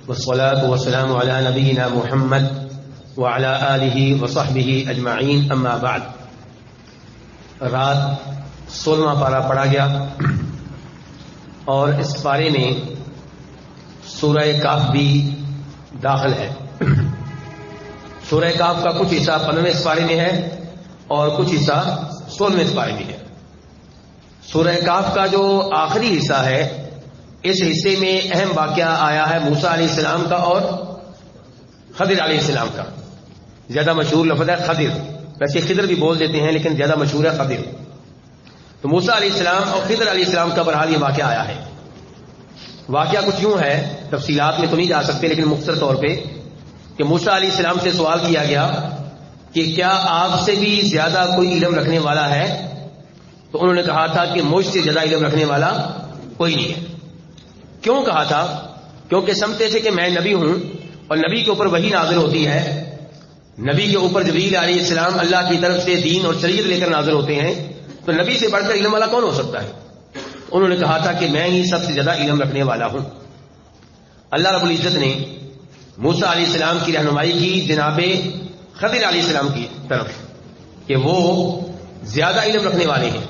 والصلاة والسلام على نبينا محمد وعلى آلہ وصحبہ اجمعین، اما بعد۔ رات 16واں پارہ پڑھا گیا اور اس پارے میں سورہ کہف بھی داخل ہے۔ سورہ کہف کا کچھ حصہ 15ویں پارے میں ہے اور کچھ حصہ 16ویں پارے میں ہے۔ سورہ کہف کا جو آخری حصہ ہے، اس حصے میں اہم واقعہ آیا ہے موسیٰ علیہ السلام کا اور خضر علیہ السلام کا۔ زیادہ مشہور لفظ ہے خضر، ویسے خضر بھی بول دیتے ہیں لیکن زیادہ مشہور ہے خضر۔ تو موسیٰ علیہ السلام اور خضر علیہ السلام کا بہرحال یہ واقعہ آیا ہے۔ واقعہ کچھ یوں ہے، تفصیلات میں تو نہیں جا سکتے لیکن مختصر طور پہ، کہ موسیٰ علیہ السلام سے سوال کیا گیا کہ کیا آپ سے بھی زیادہ کوئی علم رکھنے والا ہے؟ تو انہوں نے کہا تھا کہ مجھ سے زیادہ علم رکھنے والا کوئی نہیں ہے۔ کیوں کہا تھا؟ کیونکہ سمجھتے تھے کہ میں نبی ہوں اور نبی کے اوپر وحی نازل ہوتی ہے، نبی کے اوپر جبریل علیہ السلام اللہ کی طرف سے دین اور شریعت لے کر نازل ہوتے ہیں، تو نبی سے بڑھ کر علم والا کون ہو سکتا ہے؟ انہوں نے کہا تھا کہ میں ہی سب سے زیادہ علم رکھنے والا ہوں۔ اللہ رب العزت نے موسیٰ علیہ السلام کی رہنمائی کی جناب خضر علیہ السلام کی طرف کہ وہ زیادہ علم رکھنے والے ہیں،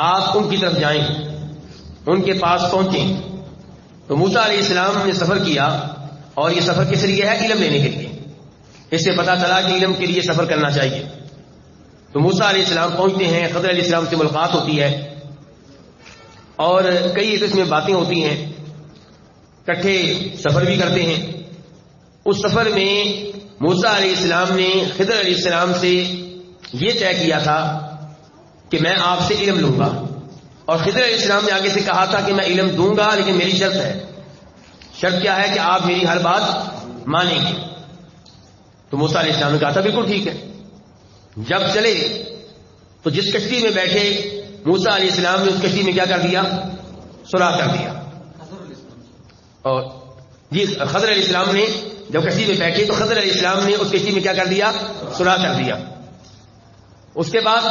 آپ ان کی طرف جائیں، ان کے پاس پہنچیں۔ تو موسیٰ علیہ السلام نے سفر کیا، اور یہ سفر کس لیے ہے؟ علم لینے کے لیے۔ اس سے پتہ چلا کہ علم کے لیے سفر کرنا چاہیے۔ تو موسیٰ علیہ السلام پہنچتے ہیں، خضر علیہ السلام سے ملاقات ہوتی ہے اور کئی اس میں باتیں ہوتی ہیں، کٹھے سفر بھی کرتے ہیں۔ اس سفر میں موسیٰ علیہ السلام نے خضر علیہ السلام سے یہ طے کیا تھا کہ میں آپ سے علم لوں گا، اور خضر علیہ السلام نے آگے سے کہا تھا کہ میں علم دوں گا لیکن میری شرط ہے۔ شرط کیا ہے؟ کہ آپ میری ہر بات مانیں گے۔ تو موسیٰ علیہ السلام نے کہا تھا بالکل ٹھیک ہے۔ جب چلے تو جس کشتی میں بیٹھے موسیٰ علیہ السلام نے اس کشتی میں کیا کر دیا؟ سوراخ کر دیا۔ اور جی خضر علیہ السلام نے جب کشتی میں بیٹھے تو خضر علیہ السلام نے اس کشتی میں کیا کر دیا؟ سوراخ کر دیا۔ اس کے بعد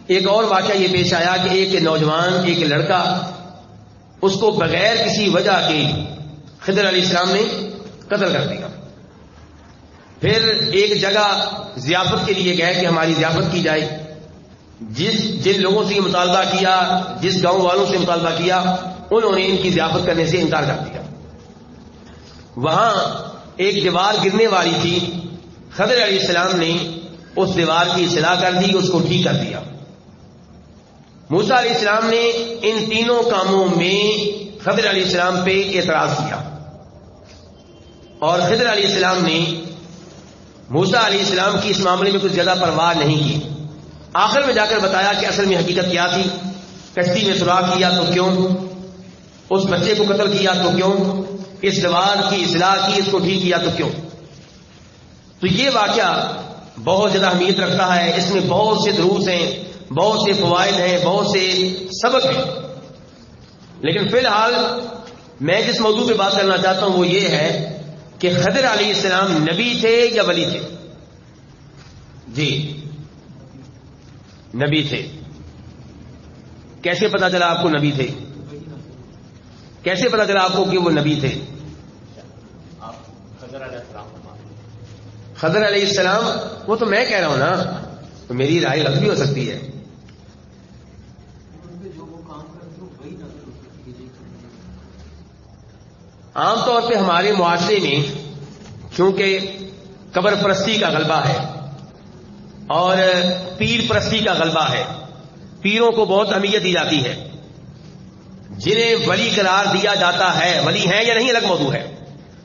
ایک اور واقعہ یہ پیش آیا کہ ایک نوجوان، ایک لڑکا، اس کو بغیر کسی وجہ کے خضر علیہ السلام نے قتل کر دیا۔ پھر ایک جگہ ضیافت کے لیے گئے کہ ہماری ضیافت کی جائے۔ جن لوگوں سے یہ مطالبہ کیا، جس گاؤں والوں سے مطالبہ کیا، انہوں نے ان کی ضیافت کرنے سے انکار کر دیا۔ وہاں ایک دیوار گرنے والی تھی، خضر علیہ السلام نے اس دیوار کی اصلاح کر دی، اس کو ٹھیک کر دیا۔ موسیٰ علیہ السلام نے ان تینوں کاموں میں خضر علیہ السلام پہ اعتراض کیا، اور خضر علیہ السلام نے موسیٰ علیہ السلام کی اس معاملے میں کچھ زیادہ پرواہ نہیں کی۔ آخر میں جا کر بتایا کہ اصل میں حقیقت کیا تھی، کشتی میں سوراخ کیا تو کیوں، اس بچے کو قتل کیا تو کیوں، اس دیوار کی اصلاح کی، اس کو ٹھیک کیا تو کیوں۔ تو یہ واقعہ بہت زیادہ اہمیت رکھتا ہے، اس میں بہت سے دروس ہیں، بہت سے فوائد ہیں، بہت سے سبق ہیں۔ لیکن فی الحال میں جس موضوع پہ بات کرنا چاہتا ہوں وہ یہ ہے کہ خضر علیہ السلام نبی تھے یا ولی تھے؟ جی نبی تھے۔ کیسے پتا چلا آپ کو نبی تھے؟ کیسے پتا چلا آپ کو کہ وہ نبی تھے؟ خضر علیہ السلام، وہ تو میں کہہ رہا ہوں نا، تو میری رائے غلط بھی ہو سکتی ہے۔ عام طور پہ ہمارے معاشرے میں چونکہ قبر پرستی کا غلبہ ہے اور پیر پرستی کا غلبہ ہے، پیروں کو بہت اہمیت دی جاتی ہے، جنہیں ولی قرار دیا جاتا ہے، ولی ہیں یا نہیں الگ موضوع ہے،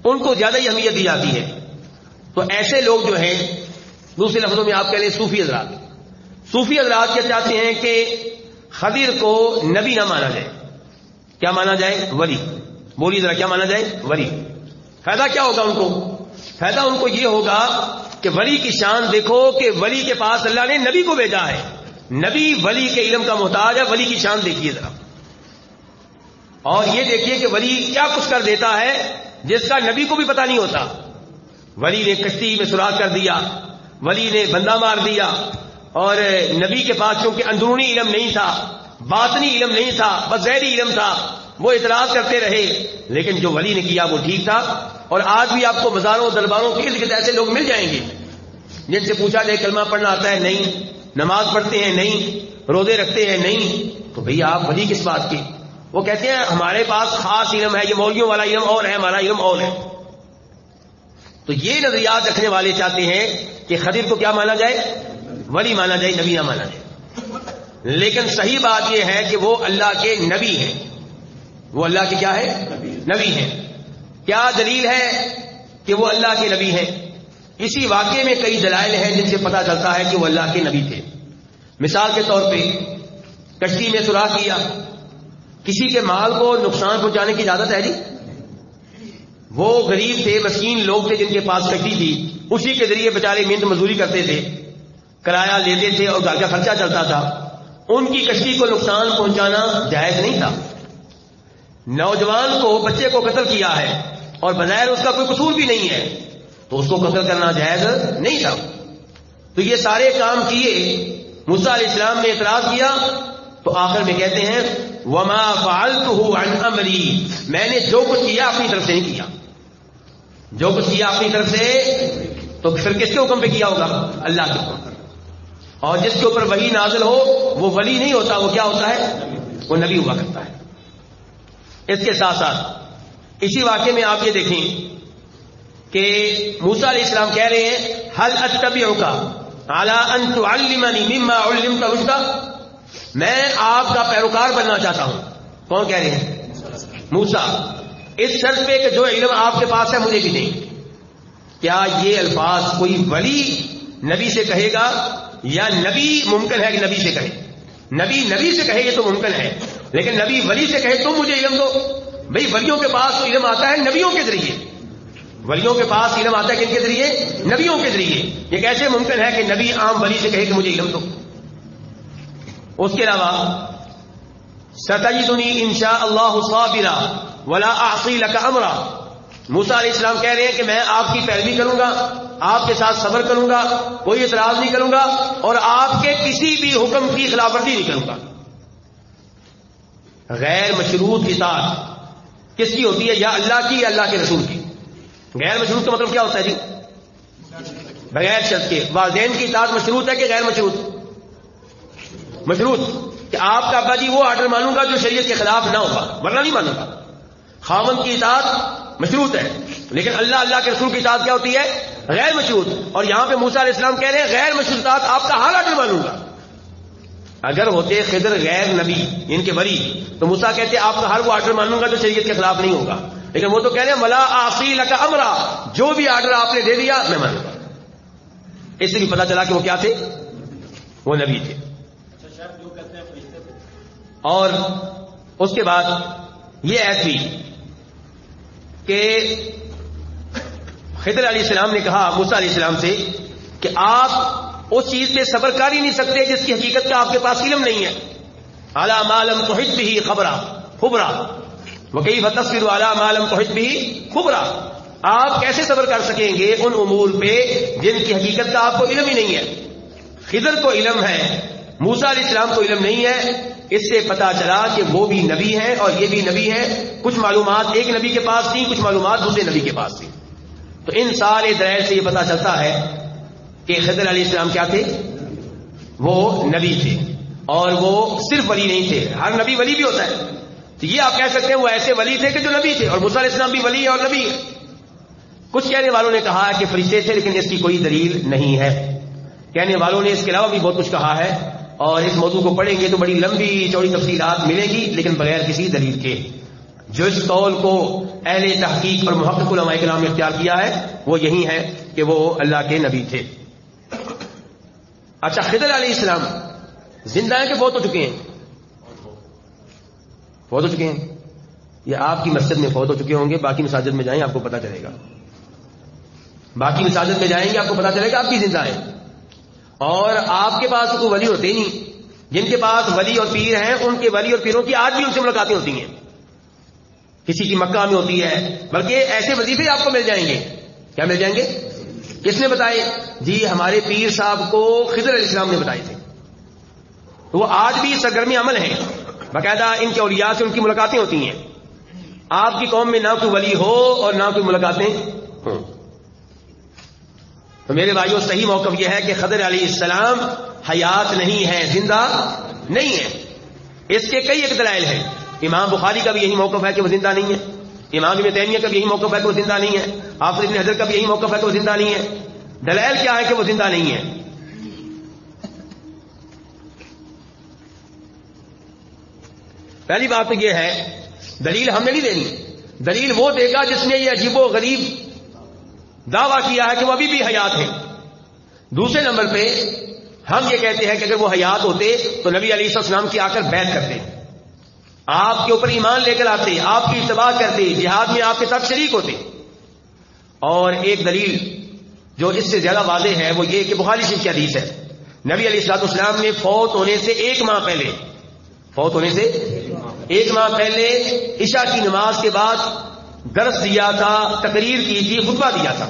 ان کو زیادہ ہی اہمیت دی جاتی ہے۔ تو ایسے لوگ جو ہیں، دوسرے لفظوں میں آپ کہہ لیں صوفی حضرات، صوفی حضرات کیا چاہتے ہیں کہ خضر کو نبی نہ مانا جائے، کیا مانا جائے؟ ولی۔ بولیے ذرا کیا مانا جائے؟ ولی۔ فائدہ کیا ہوگا ان کو؟ فائدہ ان کو یہ ہوگا کہ ولی کی شان دیکھو کہ ولی کے پاس اللہ نے نبی کو بھیجا ہے، نبی ولی کے علم کا محتاج ہے، ولی کی شان دیکھیے ذرا، اور یہ دیکھیے کہ ولی کیا کچھ کر دیتا ہے جس کا نبی کو بھی پتہ نہیں ہوتا۔ ولی نے کشتی میں سوراخ کر دیا، ولی نے بندہ مار دیا، اور نبی کے پاس چونکہ اندرونی علم نہیں تھا، باطنی علم نہیں تھا، بس ظاہری علم تھا، وہ اعتراض کرتے رہے، لیکن جو ولی نے کیا وہ ٹھیک تھا. اور آج بھی آپ کو مزاروں درباروں کے ارد گرد ایسے لوگ مل جائیں گے جن سے پوچھا جائے کلمہ پڑھنا آتا ہے؟ نہیں. نماز پڑھتے ہیں؟ نہیں. روزے رکھتے ہیں؟ نہیں. تو بھئی آپ ولی کس بات کے؟ وہ کہتے ہیں ہمارے پاس خاص علم ہے، یہ مولویوں والا علم اور ہے، ہمارا علم اور ہے. تو یہ نظریات رکھنے والے چاہتے ہیں کہ خضر کو کیا مانا جائے؟ ولی مانا جائے، نبی نہ مانا جائے. لیکن صحیح بات یہ ہے کہ وہ اللہ کے نبی ہیں. وہ اللہ کے کیا ہے؟ نبی ہیں. کیا دلیل ہے کہ وہ اللہ کے نبی ہیں؟ اسی واقعے میں کئی دلائل ہیں جن سے پتہ چلتا ہے کہ وہ اللہ کے نبی تھے. مثال کے طور پہ کشتی میں سوراخ کیا، کسی کے مال کو نقصان پہنچانے کی اجازت ہے جی؟ وہ غریب تھے، مسکین لوگ تھے جن کے پاس کشتی تھی، اسی کے ذریعے بیچارے محنت مزدوری کرتے تھے، کرایہ لیتے تھے اور گھر کا خرچہ چلتا تھا. ان کی کشتی کو نقصان پہنچانا جائز نہیں تھا. نوجوان کو، بچے کو قتل کیا ہے اور بظاہر اس کا کوئی قصور بھی نہیں ہے، تو اس کو قتل کرنا جائز نہیں تھا. تو یہ سارے کام کیے. موسیٰ علیہ السلام نے اعتراض کیا تو آخر میں کہتے ہیں وما فعلته عن امری، میں نے جو کچھ کیا اپنی طرف سے نہیں کیا. جو کچھ کیا اپنی طرف سے، تو پھر کس کے حکم پہ کیا ہوگا؟ اللہ کے حکم پر. اور جس کے اوپر وحی نازل ہو وہ ولی نہیں ہوتا، وہ کیا ہوتا ہے؟ وہ نبی ہوا کرتا ہے. اس کے ساتھ ساتھ اسی واقعے میں آپ یہ دیکھیں کہ موسیٰ علیہ السلام کہہ رہے ہیں هل اتبعک علی ان تعلمنی مما علمت رشدا، میں آپ کا پیروکار بننا چاہتا ہوں. کون کہہ رہے ہیں؟ موسیٰ. اس شرط پہ کہ جو علم آپ کے پاس ہے مجھے بھی نہیں. کیا یہ الفاظ کوئی ولی نبی سے کہے گا؟ یا نبی ممکن ہے کہ نبی سے کہے؟ نبی سے کہے یہ تو ممکن ہے، لیکن نبی ولی سے کہے تم مجھے علم دو. بھئی ولیوں کے پاس تو علم آتا ہے نبیوں کے ذریعے. ولیوں کے پاس علم آتا ہے کن کے ذریعے؟ نبیوں کے ذریعے. یہ کیسے ممکن ہے کہ نبی عام ولی سے کہے کہ مجھے علم دو؟ اس کے علاوہ ستجدنی انشاء اللہ صابرا ولا اعصی لک امرا، موسیٰ علیہ السلام کہہ رہے ہیں کہ میں آپ کی پیروی کروں گا، آپ کے ساتھ صبر کروں گا، کوئی اعتراض نہیں کروں گا اور آپ کے کسی بھی حکم کی خلاف ورزی نہیں کروں گا. غیر مشروط اطاعت کس کی ہوتی ہے؟ یا اللہ کی یا اللہ کے رسول کی. غیر مشروط کا مطلب کیا ہوتا ہے جی؟ بغیر شرط کے. والدین کی اطاعت مشروط ہے کہ غیر مشروط؟ مشروط. کہ آپ کا ابا جی وہ آرڈر مانوں گا جو شریعت کے خلاف نہ ہوگا، ورنہ نہیں مانوں گا. خاوند کی اطاعت مشروط ہے، لیکن اللہ کے رسول کی اطاعت کیا ہوتی ہے؟ غیر مشروط. اور یہاں پہ موسیٰ علیہ السلام کہہ رہے ہیں غیر مشروط اطاعت آپ کا ہر آرڈر مانوں گا. اگر ہوتے خضر غیر نبی ان کے ولی تو موسیٰ کہتے آپ کا ہر وہ آرڈر مانوں گا جو شریعت کے خلاف نہیں ہوگا، لیکن وہ تو کہہ رہے ہیں ولا اعصی لک امرا، جو بھی آرڈر آپ نے دے دیا میں مانوں گا. اس سے بھی پتا چلا کہ وہ کیا تھے؟ وہ نبی تھے. اور اس کے بعد یہ ایت بھی کہ خضر علیہ السلام نے کہا موسیٰ علیہ السلام سے کہ آپ اس چیز پہ صبر کر ہی نہیں سکتے جس کی حقیقت کا آپ کے پاس علم نہیں ہے. علی ما لم تحط به خبرا وکیف تصبر علی ما لم تحط به خبرا، آپ کیسے صبر کر سکیں گے ان امور پہ جن کی حقیقت کا آپ کو علم ہی نہیں ہے. خضر کو علم ہے، موسیٰ علیہ السلام کو علم نہیں ہے. اس سے پتا چلا کہ وہ بھی نبی ہیں اور یہ بھی نبی ہیں. کچھ معلومات ایک نبی کے پاس تھیں، کچھ معلومات دوسرے نبی کے پاس تھیں. تو ان سارے دلائل سے یہ پتا چلتا ہے کہ خضر علیہ السلام کیا تھے؟ وہ نبی تھے. اور وہ صرف ولی نہیں تھے، ہر نبی ولی بھی ہوتا ہے. تو یہ آپ کہہ سکتے ہیں وہ ایسے ولی تھے کہ جو نبی تھے، اور موسیٰ علیہ السلام بھی ولی ہے اور نبی ہے. کچھ کہنے والوں نے کہا کہ فرشتے تھے، لیکن اس کی کوئی دلیل نہیں ہے. کہنے والوں نے اس کے علاوہ بھی بہت کچھ کہا ہے، اور اس موضوع کو پڑھیں گے تو بڑی لمبی چوڑی تفصیلات ملے گی، لیکن بغیر کسی دلیل کے. جو اس قول کو اہل تحقیق اور محقق علماء کرام نے اختیار کیا ہے وہ یہی ہے کہ وہ اللہ کے نبی تھے. اچھا، خضر علیہ السلام زندہ ہیں کہ فوت ہو چکے ہیں؟ فوت ہو چکے ہیں. یہ آپ کی مسجد میں فوت ہو چکے ہوں گے، باقی مساجد میں جائیں آپ کو پتا چلے گا. باقی مساجد میں جائیں گے آپ کو پتا چلے گا آپ کی زندہ ہیں. اور آپ کے پاس کوئی ولی ہوتے ہی نہیں. جن کے پاس ولی اور پیر ہیں ان کے ولی اور پیروں کی آج بھی ان سے ملاقاتیں ہوتی ہیں. کسی کی مکہ میں ہوتی ہے، بلکہ ایسے وظیفے آپ کو مل جائیں گے. کیا مل جائیں گے؟ کس نے بتائے؟ جی ہمارے پیر صاحب کو خضر علیہ السلام نے بتائے تھے. تو وہ آج بھی سرگرم عمل ہیں، باقاعدہ ان کے اولیاء سے ان کی ملاقاتیں ہوتی ہیں. آپ کی قوم میں نہ کوئی ولی ہو اور نہ کوئی ملاقاتیں ہوں. تو میرے بھائیوں صحیح موقف یہ ہے کہ خضر علیہ السلام حیات نہیں ہے، زندہ نہیں ہے. اس کے کئی ایک دلائل ہیں. امام بخاری کا بھی یہی موقف ہے کہ وہ زندہ نہیں ہے، امام ابن تیمیہ کا بھی یہی موقف ہے کہ وہ زندہ نہیں ہے، حافظ ابن حجر کا بھی یہی موقف ہے کہ وہ زندہ نہیں ہے. دلائل کیا ہے کہ وہ زندہ نہیں ہے؟ پہلی بات تو یہ ہے، دلیل ہم نے نہیں دینی، دلیل وہ دے گا جس نے یہ عجیب و غریب دعویٰ کیا ہے کہ وہ ابھی بھی حیات ہیں. دوسرے نمبر پہ ہم یہ کہتے ہیں کہ اگر وہ حیات ہوتے تو نبی علیہ السلام کی آ کر بیعت کرتے، آپ کے اوپر ایمان لے کر آتے، آپ کی اتباع کرتے، جہاد میں آپ کے ساتھ شریک ہوتے. اور ایک دلیل جو اس سے زیادہ واضح ہے وہ یہ کہ بخاری شریف کی حدیث ہے، نبی علیہ السلام نے فوت ہونے سے ایک ماہ پہلے عشاء کی نماز کے بعد درس دیا تھا، تقریر کی تھی، خطبہ دیا تھا.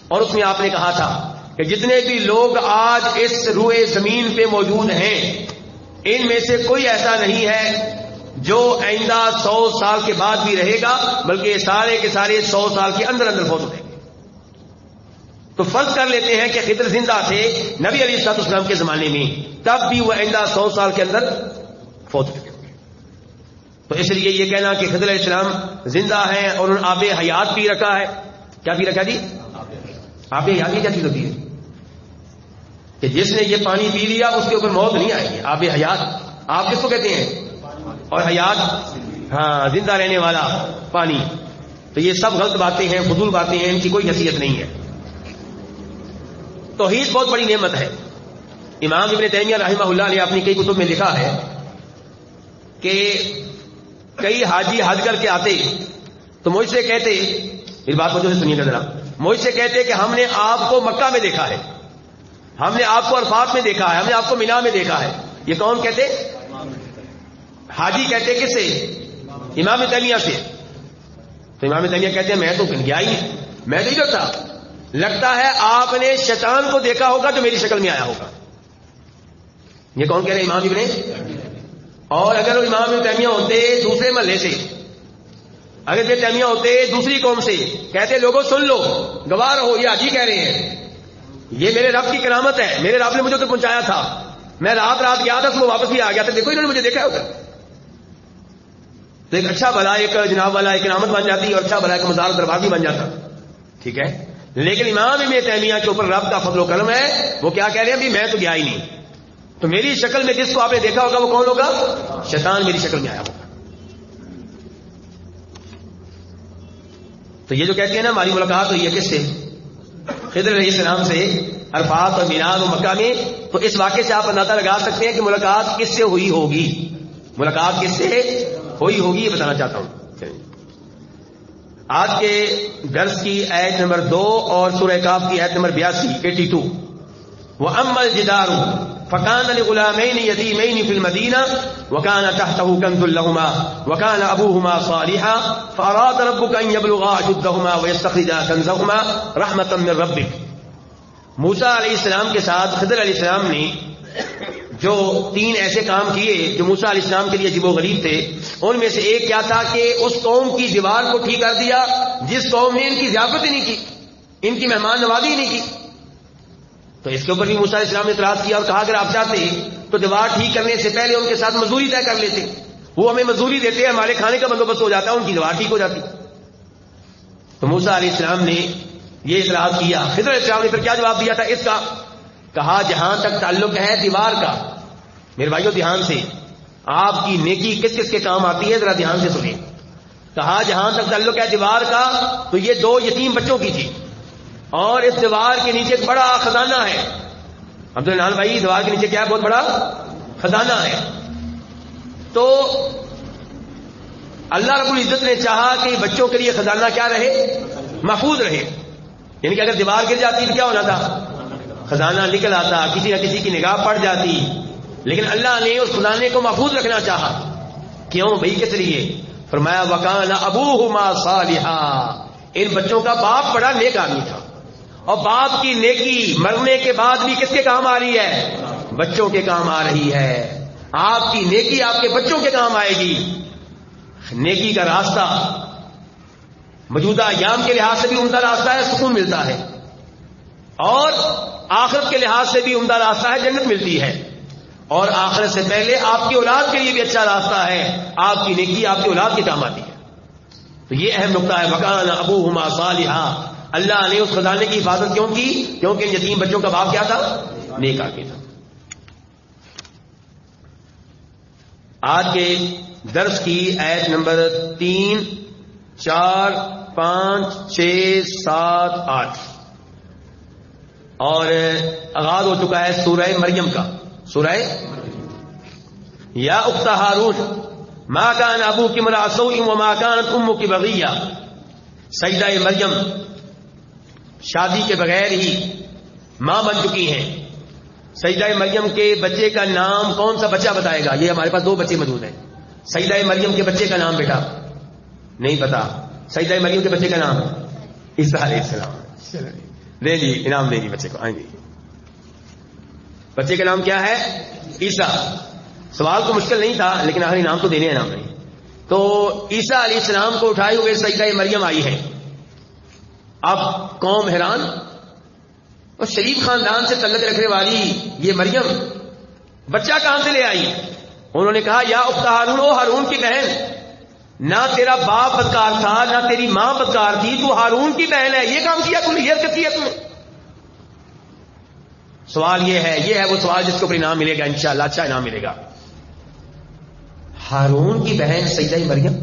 اور اس میں آپ نے کہا تھا کہ جتنے بھی لوگ آج اس روئے زمین پہ موجود ہیں ان میں سے کوئی ایسا نہیں ہے جو آئندہ 100 سال کے بعد بھی رہے گا، بلکہ سارے کے سارے 100 سال کے اندر فوت ہو جائیں گے. تو فرض کر لیتے ہیں کہ خضر زندہ تھے نبی علیہ السلام کے زمانے میں، تب بھی وہ آئندہ 100 سال کے اندر فوت ہو چکے. تو اس لیے یہ کہنا کہ خضر علیہ السلام زندہ ہیں اور انہوں نے آب حیات پی رکھا ہے. کیا پی رکھا جی؟ آب حیات کی کیا چیز ہوتی ہے؟ کہ جس نے یہ پانی پی لیا اس کے اوپر موت نہیں آئے گی. آب حیات آپ کس کو کہتے ہیں؟ اور حیات ہاں زندہ رہنے والا پانی. تو یہ سب غلط باتیں ہیں، فضول باتیں ہیں، ان کی کوئی حیثیت نہیں ہے. توحید بہت بڑی نعمت ہے. امام ابن تیمیہ رحمہ اللہ نے اپنی کئی کتب میں لکھا ہے کہ کئی حاجی حج کر کے آتے تو مجھ سے کہتے، اس بات کو جو ہے سنیے گا ذرا، مجھ سے کہتے کہ ہم نے آپ کو مکہ میں دیکھا ہے، ہم نے آپ کو عرفات میں دیکھا ہے، ہم نے آپ کو مینا میں دیکھا ہے. یہ کون کہتے؟ حاجی کہتے کس سے؟ امام تیمیہ سے. تو امام تیمیہ کہتے ہیں میں تو گیا ہی نہیں، میں نہیں جاتا، لگتا ہے آپ نے شیطان کو دیکھا ہوگا جو میری شکل میں آیا ہوگا. یہ کون کہہ رہے؟ امام ابن. اور اگر وہ امام ابن تیمیہ ہوتے دوسرے محلے سے، اگر ابن تیمیہ ہوتے دوسری قوم سے، کہتے لوگوں سن لو، گواہ رہو، یہ حاجی کہہ رہے ہیں، یہ میرے رب کی کرامت ہے، میرے رب نے مجھے تو پہنچایا تھا، میں رات گیا تھا، صبح واپس بھی آ گیا تھا، دیکھو انہوں نے مجھے دیکھا ہوگا. تو ایک اچھا بھلا ایک جناب والا ایک کرامت بن جاتی اور اچھا بھلا ایک مزار دربار بھی بن جاتا. ٹھیک ہے، لیکن امام ابن تیمیہ کے اوپر رب کا فضل و کرم ہے. وہ کیا کہہ رہے ہیں؟ میں تو گیا ہی نہیں، تو میری شکل میں جس کو آپ نے دیکھا ہوگا وہ کون ہوگا؟ شیطان میری شکل میں آیا ہوگا. تو یہ جو کہتے ہیں نا ہماری ملاقات ہوئی ہے کس سے؟ خضر علیہ السلام سے عرفات اور مینا و مکہ میں. تو اس واقعے سے آپ اندازہ لگا سکتے ہیں کہ ملاقات کس سے ہوئی ہوگی، ملاقات کس سے ہوئی ہوگی، یہ بتانا چاہتا ہوں. آج کے درس کی آیت نمبر 2 اور سورہ کاف کی آیت نمبر 82 وَأَمَّا الْجِدَارُ فَكَانَ لِغُلَامَيْنِ يَتِيمَيْنِ فِي الْمَدِينَةِ وَكَانَ تَحْتَهُ كَنْزٌ لَهُمَا وَكَانَ أَبُوهُمَا صَالِحًا فَأَرَادَ رَبُّكَ أَن يَبْلُغَا أَشُدَّهُمَا وَيَسْتَخْرِجَا كَنْزَهُمَا رَحْمَةً مِّن رَّبِّكَ. موسیٰ علیہ السلام کے ساتھ خضر علیہ السلام نے جو 3 ایسے کام کیے جو موسیٰ علیہ السلام کے لیے عجیب و غریب تھے، ان میں سے ایک کیا تھا کہ اس قوم کی دیوار کو ٹھیک کر دیا جس قوم نے ان کی ضیافت ہی نہیں کی، ان کی مہمان نوازی ہی نہیں کی. تو اس کے اوپر بھی موسیٰ علیہ السلام نے اعتراض کیا اور کہا اگر آپ چاہتے تو دیوار ٹھیک کرنے سے پہلے ان کے ساتھ مزدوری طے کر لیتے، وہ ہمیں مزدوری دیتے، ہمارے کھانے کا بندوبست ہو جاتا، ان کی دیوار ٹھیک ہو جاتی. تو موسیٰ علیہ السلام نے یہ اعتراض کیا. خضر علیہ السلام نے پھر کیا جواب دیا تھا اس کا؟ کہا جہاں تک تعلق ہے دیوار کا، میرے بھائیوں دھیان سے، آپ کی نیکی کس کس کے کام آتی ہے ذرا دھیان سے سنیں. کہا جہاں تک تعلق ہے دیوار کا تو یہ 2 یتیم بچوں کی تھی، اور اس دیوار کے نیچے ایک بڑا خزانہ ہے. عبدالرحمان بھائی دیوار کے نیچے کیا ہے؟ بہت بڑا خزانہ ہے. تو اللہ رب العزت نے چاہا کہ بچوں کے لیے خزانہ کیا رہے؟ محفوظ رہے. یعنی کہ اگر دیوار گر جاتی تو کیا ہونا تھا؟ خزانہ نکل آتا، کسی نہ کسی کی نگاہ پڑ جاتی. لیکن اللہ نے اس خزانے کو محفوظ رکھنا چاہا. کیوں بھائی؟ کس لیے؟ فرمایا وَكَانَ أَبُوهُمَا صَالِحًا، ان بچوں کا باپ بڑا نیک آدمی تھا، اور باپ کی نیکی مرنے کے بعد بھی کس کے کام آ رہی ہے؟ بچوں کے کام آ رہی ہے. آپ کی نیکی آپ کے بچوں کے کام آئے گی. نیکی کا راستہ موجودہ ایام کے لحاظ سے بھی عمدہ راستہ ہے، سکون ملتا ہے، اور آخرت کے لحاظ سے بھی عمدہ راستہ ہے، جنت ملتی ہے، اور آخرت سے پہلے آپ کی اولاد کے لیے بھی اچھا راستہ ہے، آپ کی نیکی آپ کی اولاد کے کام آتی ہے. تو یہ اہم نقطہ ہے. وَكَانَ أَبُوهُمَا صَالِحًا. اللہ نے اس خزانے کی حفاظت کیوں کی؟ کیونکہ ان یتیم بچوں کا باپ کیا تھا؟ نیک آدمی تھا. آج کے درس کی آیت نمبر 3، 4، 5، 6، 7، 8 اور آغاز ہو چکا ہے سورہ مریم کا. سورہ یا اخت ہارون ما کان ابوک امرأ سوء وما کانت امک بغیہ. سجدہ مریم شادی کے بغیر ہی ماں بن چکی ہیں. سجدہ مریم کے بچے کا نام کون سا بچہ بتائے گا؟ یہ ہمارے پاس 2 بچے موجود ہیں. سجدہ مریم کے بچے کا نام بیٹا نہیں پتا. سجدہ مریم کے بچے کا نام عیسیٰ علیہ السلام. دے جی انعام دے گی بچے کو. آئیں گے. بچے کا نام کیا ہے؟ عیسیٰ. سوال تو مشکل نہیں تھا لیکن آخری نام تو دینے نام نہیں. تو عیسیٰ علیہ السلام کو اٹھائے ہوئے سجدہ مریم آئی ہے. اب قوم حیران، اور شریف خاندان سے تعلق رکھنے والی یہ مریم بچہ کہاں سے لے آئی؟ انہوں نے کہا یا اخت ہارون، او ہارون کی بہن، نہ تیرا باپ بدکار تھا نہ تیری ماں بدکار تھی، تو ہارون کی بہن ہے. یہ کام کیا تم نے، یہ حرکت کیا تم نے. سوال یہ ہے وہ سوال جس کو اوپر انعام ملے گا انشاءاللہ، اچھا انعام ملے گا. ہارون کی بہن سجدہ مریم،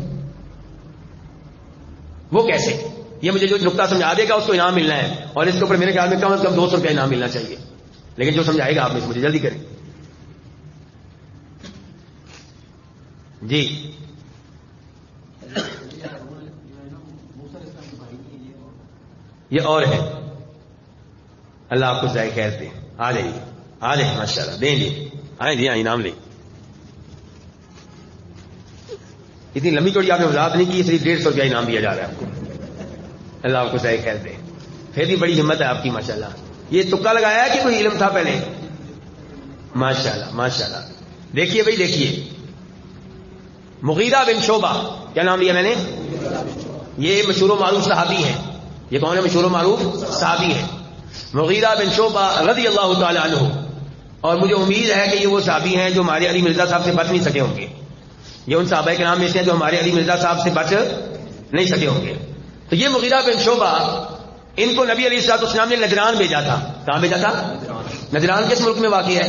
وہ کیسے؟ یہ مجھے جو نقطہ سمجھا دے گا اس کو انعام ملنا ہے، اور اس کے اوپر میرے خیال میں کم از کم 200 روپے انعام ملنا چاہیے. لیکن جو سمجھائے گا آپ نے مجھے جلدی کریں. جی یہ اور ہے. اللہ آپ کو ذائقہ خیر دے. آ جائیے ماشاء اللہ دیں گے. آئیں جی انعام لیں. اتنی لمبی چوڑی آپ نے وضاحت نہیں کی، صرف 150 روپیہ انعام دیا جا رہا ہے آپ کو. اللہ آپ کو ذائقہ خیر دے. پھر بھی بڑی ہمت ہے آپ کی ماشاءاللہ. یہ تکا لگایا ہے کہ کوئی علم تھا پہلے؟ ماشاءاللہ. دیکھیے بھائی دیکھیے، مغیرہ بن شعبہ، کیا نام لیا میں نے؟ یہ مشہور و معروف صحابی ہیں. یہ کون ہے؟ مشہور و معروف صحابی ہیں مغیرہ بن شعبہ رضی اللہ تعالی عنہ. اور مجھے امید ہے کہ یہ وہ صحابی ہیں جو ہمارے علی مرزا صاحب سے بچ نہیں سکے ہوں گے. یہ ان صحابہ کے نام میں سے ہیں جو ہمارے علی مرزا صاحب سے بچ نہیں سکے ہوں گے. تو یہ مغیرہ بن شعبہ، ان کو نبی علیہ الصلوۃ والسلام نے نجران بھیجا تھا. کہاں بھیجا تھا؟ نجران کس ملک میں واقع ہے؟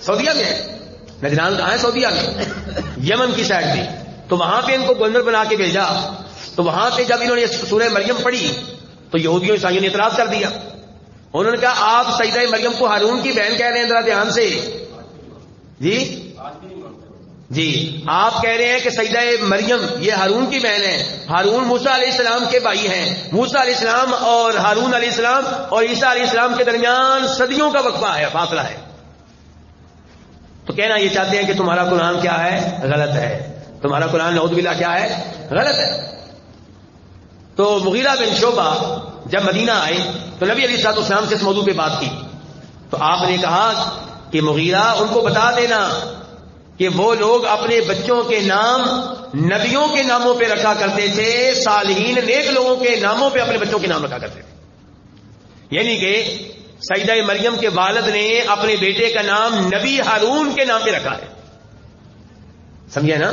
سعودیہ میں ہے. نجران کہاں ہے؟ سعودیہ میں، یمن کی سائڈ میں. تو وہاں پہ ان کو گورنر بنا کے بھیجا. تو وہاں پہ جب انہوں نے سورہ مریم پڑھی تو یہودیوں عیسائیوں نے اعتراض کر دیا. انہوں نے کہا آپ سجدہ مریم کو ہارون کی بہن کہہ رہے ہیں، ذرا دھیان سے. جی آپ کہہ رہے ہیں کہ سجدہ مریم یہ ہارون کی بہن ہے. ہارون موسیٰ علیہ السلام کے بھائی ہیں. موسیٰ علیہ السلام اور ہارون علیہ السلام اور عیسیٰ علیہ السلام کے درمیان صدیوں کا وقفہ ہے، فاصلہ ہے. تو کہنا یہ چاہتے ہیں کہ تمہارا قرآن کیا ہے؟ غلط ہے. تمہارا قرآن نعوذ باللہ کیا ہے؟ غلط ہے. تو مغیرہ بن شعبہ جب مدینہ آئے تو نبی علیہ الصلوۃ والسلام سے اس موضوع پہ بات کی. تو آپ نے کہا کہ مغیرہ ان کو بتا دینا کہ وہ لوگ اپنے بچوں کے نام نبیوں کے ناموں پہ رکھا کرتے تھے، صالحین نیک لوگوں کے ناموں پہ اپنے بچوں کے نام رکھا کرتے تھے. یعنی کہ سجدہ مریم کے والد نے اپنے بیٹے کا نام نبی ہارون کے نام پہ رکھا ہے. سمجھے نا؟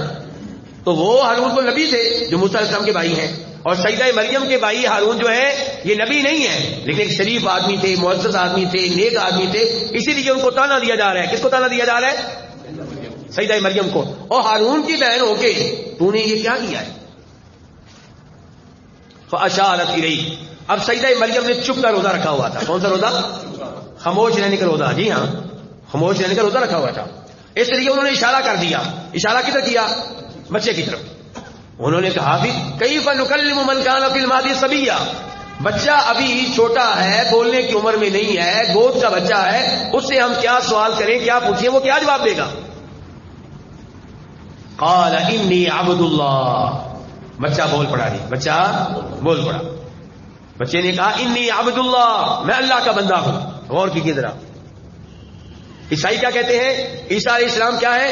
تو وہ ہارون تو نبی تھے جو موسیٰ علیہ السلام کے بھائی ہیں، اور سجدہ مریم کے بھائی ہارون جو ہے یہ نبی نہیں ہے لیکن ایک شریف آدمی تھے، معزز آدمی تھے، نیک آدمی تھے. اسی لیے ان کو تانا دیا جا رہا ہے. کس کو تانا دیا جا رہا ہے؟ سجدہ مریم کو. اور ہارون کی بہن ہو کے تو نے یہ کیا کیا ہے؟ فاشارت الیہ. اب سجدہ مریم نے چپ کا روزہ رکھا ہوا تھا. کون سا روزہ؟ خاموش رہنے کا روزہ. جی ہاں، خاموش رہنے کا روزہ رکھا ہوا تھا. اس لیے انہوں نے اشارہ کر دیا. اشارہ کدھر کیا؟ بچے کی طرف. انہوں نے کہا بھی کیف نکلم من کان فی المہد صبیا. بچہ ابھی چھوٹا ہے، بولنے کی عمر میں نہیں ہے، گود کا بچہ ہے، اس سے ہم کیا سوال کریں، کیا پوچھیں، وہ کیا جواب دے گا؟ قال انی عبد اللہ. بچہ بول پڑا. نہیں بچہ بول پڑا. بچے نے کہا انی عبد اللہ، میں اللہ کا بندہ ہوں. غور کیجیے ذرا. عیسائی کیا کہتے ہیں؟ عیسیٰ علیہ السلام کیا ہے؟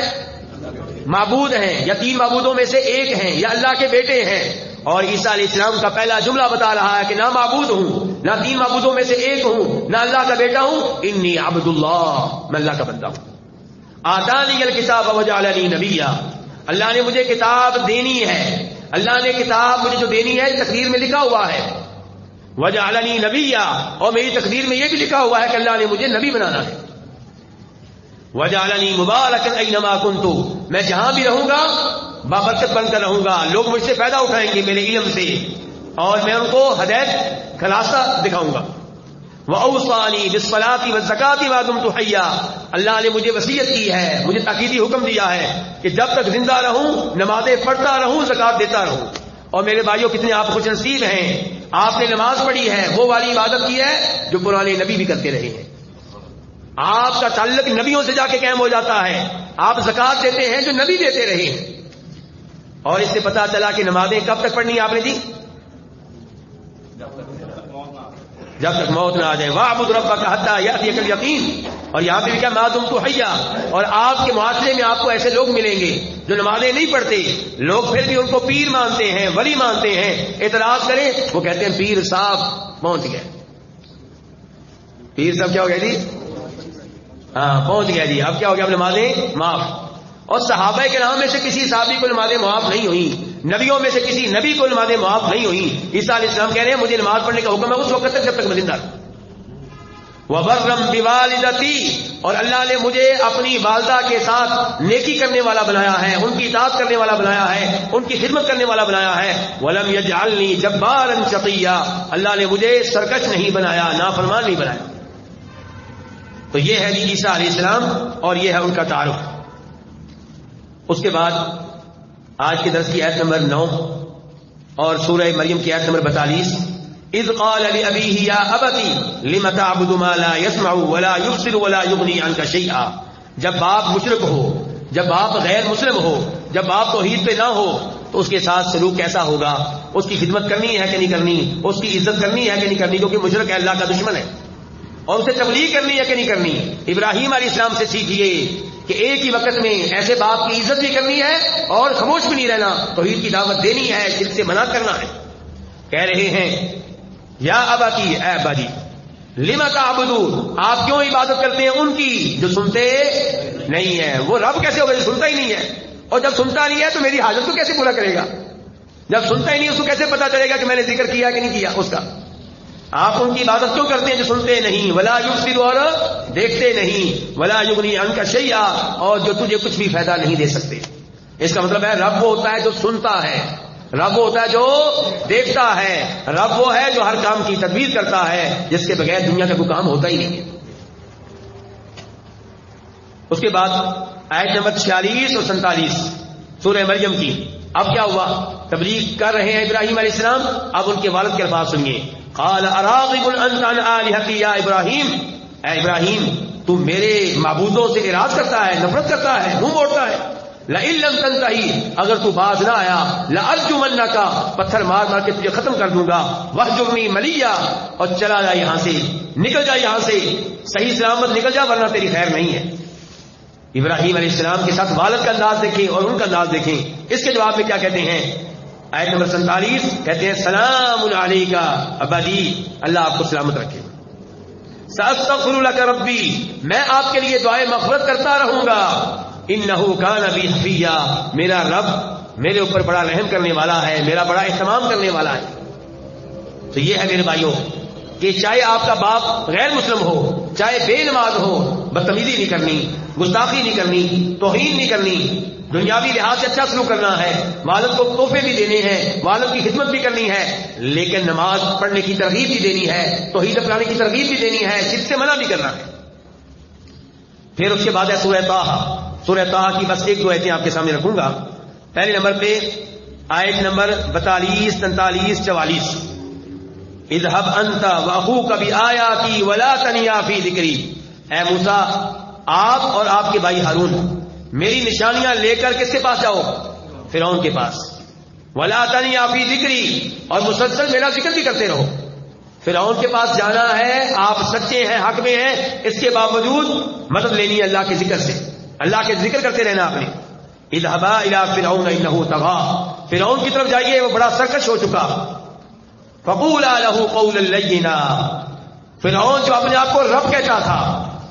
معبود ہیں یا 3 معبودوں میں سے ایک ہیں یا اللہ کے بیٹے ہیں. اور عیسیٰ علیہ السلام کا پہلا جملہ بتا رہا ہے کہ نہ معبود ہوں، نہ 3 معبودوں میں سے ایک ہوں، نہ اللہ کا بیٹا ہوں. انی عبد اللہ، میں اللہ کا بندہ ہوں. آتانی الکتاب وجعلنی نبیا، اللہ نے مجھے کتاب دینی ہے. اللہ نے کتاب مجھے جو دینی ہے تقدیر میں لکھا ہوا ہے. وجعلنی نبیا، اور میری تقدیر میں یہ بھی لکھا ہوا ہے کہ اللہ نے مجھے نبی بنانا ہے. وجعلنی مبارکا اینما کنت، میں جہاں بھی رہوں گا بابرکت بن کر رہوں گا. لوگ مجھ سے فائدہ اٹھائیں گے میرے علم سے، اور میں ان کو ہدایت کا راستہ دکھاؤں گا. وَأَوْصَانِي بِالصَّلَاةِ وَالزَّكَاةِ مَا دُمْتُ حَيًّا، اللہ نے مجھے وصیت کی ہے، مجھے تاکیدی حکم دیا ہے کہ جب تک زندہ رہوں نمازیں پڑھتا رہوں، زکات دیتا رہوں. اور میرے بھائیوں کتنے آپ خوش نصیب ہیں، آپ نے نماز پڑھی ہے، وہ والی عبادت کی ہے جو پرانے نبی بھی کرتے رہے ہیں. آپ کا تعلق نبیوں سے جا کے قائم ہو جاتا ہے. آپ زکات دیتے ہیں جو نبی دیتے رہے ہیں. اور اس سے پتا چلا کہ نمازیں کب تک پڑھنی آپ نے دی؟ جب تک موت نہ آ جائے. وَاعْبُدْ رَبَّكَ حَتَّىٰ يَأْتِيَكَ الْيَقِينُ. اور یہاں پہ بھی کیا مَا دُمْتُ حَيًّا. اور آپ کے معاشرے میں آپ کو ایسے لوگ ملیں گے جو نمازیں نہیں پڑھتے، لوگ پھر بھی ان کو پیر مانتے ہیں، ولی مانتے ہیں. اعتراض کریں وہ کہتے ہیں پیر صاحب پہنچ گئے. پیر صاحب کیا ہو گیا جی؟ ہاں پہنچ گیا جی. اب کیا ہو گیا؟ اب نمازیں معاف. اور صحابہ کرام میں سے کسی صحابی کو نمازیں معاف نہیں ہوئی، نبیوں میں سے کسی نبی کو نمازیں معاف نہیں ہوئی. عیسیٰ علیہ السلام کہہ رہے ہیں مجھے نماز پڑھنے کا حکم ہے اس وقت تک جب تک میں زندہ ہوں. وَبَرًّا بِوَالِدَتِي، اور اللہ نے مجھے اپنی والدہ کے ساتھ نیکی کرنے والا بنایا ہے، ان کی اطاعت کرنے والا بنایا ہے، ان کی خدمت کرنے والا بنایا ہے. وَلَمْ يَجْعَلْنِي جَبَّارًا شَقِيًّا، اللہ نے مجھے سرکش نہیں بنایا، نافرمان نہیں بنایا. تو یہ ہے جی عیسیٰ علیہ السلام اور یہ ہے ان کا تعارف. اس کے بعد آج کے درس کی آیت نمبر 9 اور سورہ مریم کی آیت نمبر 42. اذ قال لأبيه يا أبت لم تعبد ما لا يسمع ولا يبصر ولا يغني عنك شيئا. جب باپ مشرک ہو، جب باپ غیر مسلم ہو، جب باپ توحید پہ نہ ہو تو اس کے ساتھ سلوک کیسا ہوگا؟ اس کی خدمت کرنی ہے کہ نہیں کرنی؟ اس کی عزت کرنی ہے کہ نہیں کرنی؟ کیونکہ مشرک ہے، اللہ کا دشمن ہے. اور اسے تبلیغ کرنی ہے کہ نہیں کرنی؟ ابراہیم علیہ السلام سے سیکھیے کہ ایک ہی وقت میں ایسے باپ کی عزت بھی کرنی ہے اور خاموش بھی نہیں رہنا، توحید کی دعوت دینی ہے، شرک سے منع کرنا ہے. کہہ رہے ہیں یا اباتی، اے ابا جی، لما تعبدون، آپ کیوں عبادت کرتے ہیں ان کی جو سنتے نہیں ہیں؟ وہ رب کیسے ہوگا جو سنتا ہی نہیں ہے؟ اور جب سنتا نہیں ہے تو میری حاجت کو کیسے پورا کرے گا؟ جب سنتا ہی نہیں اس کو کیسے پتا چلے گا کہ میں نے ذکر کیا کہ نہیں کیا اس کا؟ آپ ان کی عبادت کیوں کرتے ہیں جو سنتے نہیں؟ ولا یبصر، اور دیکھتے نہیں، ولا یغنی عنک شیئا، اور جو تجھے کچھ بھی فائدہ نہیں دے سکتے. اس کا مطلب ہے رب وہ ہوتا ہے جو سنتا ہے، رب وہ ہوتا ہے جو دیکھتا ہے، رب وہ ہے جو ہر کام کی تدبیر کرتا ہے، جس کے بغیر دنیا کا کوئی کام ہوتا ہی نہیں ہے. اس کے بعد آیت نمبر 46 اور 47 سورہ مریم کی. اب کیا ہوا؟ تبلیغ کر رہے ہیں ابراہیم علیہ السلام. اب ان کے والد کے الفاظ سنیے. قال اراغب انت عن آلہتی یا ابراہیم، اے ابراہیم تو میرے معبودوں سے اعراض کرتا ہے، نفرت کرتا ہے، منہ موڑتا ہے. لئن لم تنتہی، اگر تو باز نہ آیا، لارجمنک، پتھر مار مار کے تجھے ختم کر دوں گا. واہجرنی ملیا، اور چلا جا یہاں سے، نکل جا یہاں سے، صحیح سلامت نکل جا ورنہ تیری خیر نہیں ہے. ابراہیم علیہ السلام کے ساتھ والد کا انداز دیکھیں اور ان کا انداز دیکھیں. اس کے جواب میں کیا کہتے ہیں؟ آیت نمبر 47 کہتے ہیں سلام علیکہ ابا جی، اللہ آپ کو سلامت رکھے. سأستغفر لک ربی، میں آپ کے لیے دعائے مغفرت کرتا رہوں گا. انہ کان بی حفیہ، میرا رب میرے اوپر بڑا رحم کرنے والا ہے، میرا بڑا اہتمام کرنے والا ہے. تو یہ ہے میرے بھائیوں کہ چاہے آپ کا باپ غیر مسلم ہو، چاہے بے نماز ہو، بدتمیزی نہیں کرنی، گستاخی نہیں کرنی، توہین نہیں کرنی، دنیاوی لحاظ سے اچھا سلوک کرنا ہے، والد کو تحفے بھی دینے ہیں، والد کی خدمت بھی کرنی ہے، لیکن نماز پڑھنے کی ترغیب بھی دینی ہے، توحید اپنانے کی ترغیب بھی دینی ہے، شرک سے منع بھی کرنا ہے. پھر اس کے بعد ہے سورہ طٰہٰ. سورہ طٰہٰ کی بس ایک دو آیتیں آپ کے سامنے رکھوں گا. پہلے نمبر پہ آیت نمبر 42 43 44. اذهب انت واخوك بآیاتی ولا تنیا فی ذکری، اے موسیٰ آپ اور آپ کے بھائی ہارون میری نشانیاں لے کر کس کے پاس جاؤ؟ فرعون کے پاس. ولا تنیا فی ذکری، اور مسلسل میرا ذکر بھی کرتے رہو. فرعون کے پاس جانا ہے، آپ سچے ہیں، حق میں ہیں، اس کے باوجود مدد لینی ہے اللہ کے ذکر سے، اللہ کے ذکر کرتے رہنا آپ نے. اذهبا الى فرعون انه طغى، فرعون کی طرف جائیے وہ بڑا سرکش ہو چکا. فقولا له قولا لینا، فرعون جو اپنے آپ کو رب کہتا تھا،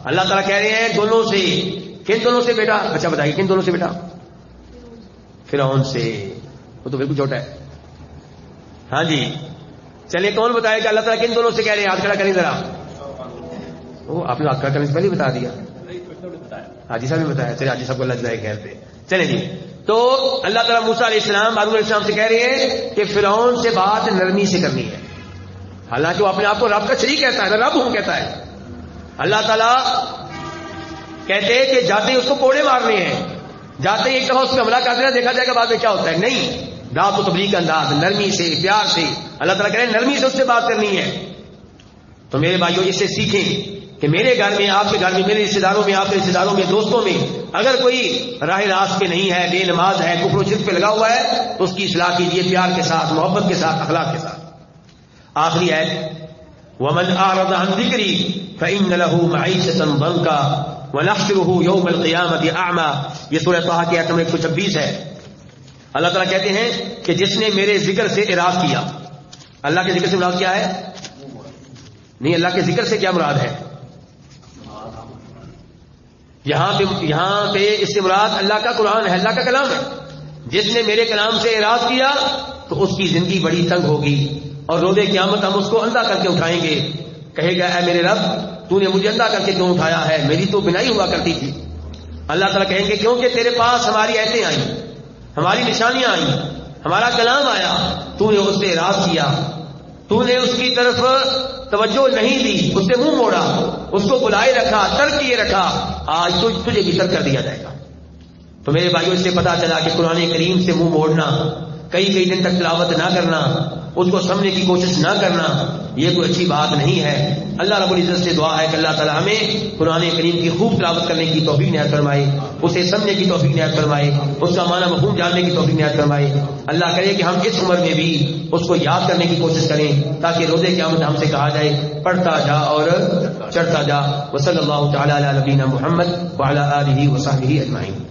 اللہ تعالیٰ کہہ رہے ہیں دونوں سے. کن دونوں سے بیٹا؟ اچھا بتائیے کن دونوں سے بیٹا؟ فرعون سے، وہ تو بالکل چھوٹا ہے. ہاں جی چلیے کون بتائے گا اللہ تعالیٰ کن دونوں سے کہہ رہے ہیں؟ ہاتھ کھڑا کریں ذرا. وہ آپ نے ہاتھ کھڑا کرنے سے پہلے بتا دیا. حاجی صاحب نے بتایا. چلیے حاجی صاحب کو اللہ جزائے خیر دے. چلیں جی، تو اللہ تعالیٰ موسیٰ علیہ السلام ہارون علیہ السلام سے کہہ رہے ہیں کہ فرعون سے بات نرمی سے کرنی ہے. حالانکہ وہ اپنے آپ کو رب کا شریک کہتا ہے، رب ہوں کہتا ہے. اللہ تعالیٰ کہتے ہیں کہ جاتے ہی اس کو کوڑے مارنے ہیں، جاتے ہی ایک دفعہ اس پہ حملہ کر دینا، دیکھا جائے گا بعد میں کیا ہوتا ہے. نہیں، دعوت و تبلیغ کا انداز نرمی سے، پیار سے. اللہ تعالیٰ کہہ رہے ہیں نرمی سے اس سے بات کرنی ہے. تو میرے بھائیوں اس سے سیکھیں کہ میرے گھر میں، آپ کے گھر میں، میرے رشتے داروں میں، آپ کے رشتے داروں میں، دوستوں میں اگر کوئی راہ راست پہ نہیں ہے، بے نماز ہے، کفر و شرک پہ لگا ہوا ہے، تو اس کی اصلاح کیجیے پیار کے ساتھ، محبت کے ساتھ، اخلاق کے ساتھ. آخری ہے وَمَنْ أَعْرَضَ عَنْ ذِكْرِي فَإِنَّ لَهُ مَعِيشَةً ضَنْكًا وَنَحْشُرُهُ يَوْمَ الْقِيَامَةِ أَعْمَى. یہ سورہ طٰہٰ کی آیت نمبر 126 ہے. اللہ تعالیٰ کہتے ہیں کہ جس نے میرے ذکر سے اعراض کیا. اللہ کے ذکر سے مراد کیا ہے؟ نہیں، اللہ کے ذکر سے کیا مراد ہے؟ یہاں پہ اس سے مراد اللہ کا قرآن ہے، اللہ کا کلام ہے. جس نے میرے کلام سے اعراض کیا تو اس کی زندگی بڑی تنگ ہوگی، اور روز قیامت ہم اس کو اندھا کر کے اٹھائیں گے. کہے گا اے میرے رب تو نے مجھے اندھا کر کے کیوں اٹھایا ہے؟ میری تو بینائی ہوا کرتی تھی. اللہ تعالیٰ کہیں گے کیونکہ تیرے پاس ہماری آیتیں آئیں، ہماری نشانیاں آئیں، ہمارا کلام آیا، تو نے اس سے اعراض کیا، تو نے اس کی طرف توجہ نہیں دی، اس سے منہ موڑا، اس کو بلائے رکھا، ترک کیے رکھا. آج تو تجھے بھی ترک کر دیا جائے گا. تو میرے بھائیوں اس سے پتا چلا کہ قرآن کریم سے منہ موڑنا، کئی دن تک تلاوت نہ کرنا، اس کو سمجھنے کی کوشش نہ کرنا، یہ کوئی اچھی بات نہیں ہے. اللہ رب العزت سے دعا ہے کہ اللہ تعالی ہمیں قرآن کریم کی خوب تلاوت کرنے کی توفیق عنایت فرمائے، اسے سمجھنے کی توفیق عنایت فرمائے، اس کا معنی مفہوم جاننے کی توفیق عنایت فرمائے. اللہ کرے کہ ہم اس عمر میں بھی اس کو یاد کرنے کی کوشش کریں، تاکہ روز قیامت ہم سے کہا جائے پڑھتا جا اور چڑھتا جا. وصلی اللہ تعالی علی نبینا محمد وعلی آلہ وصحبہ اجمعین.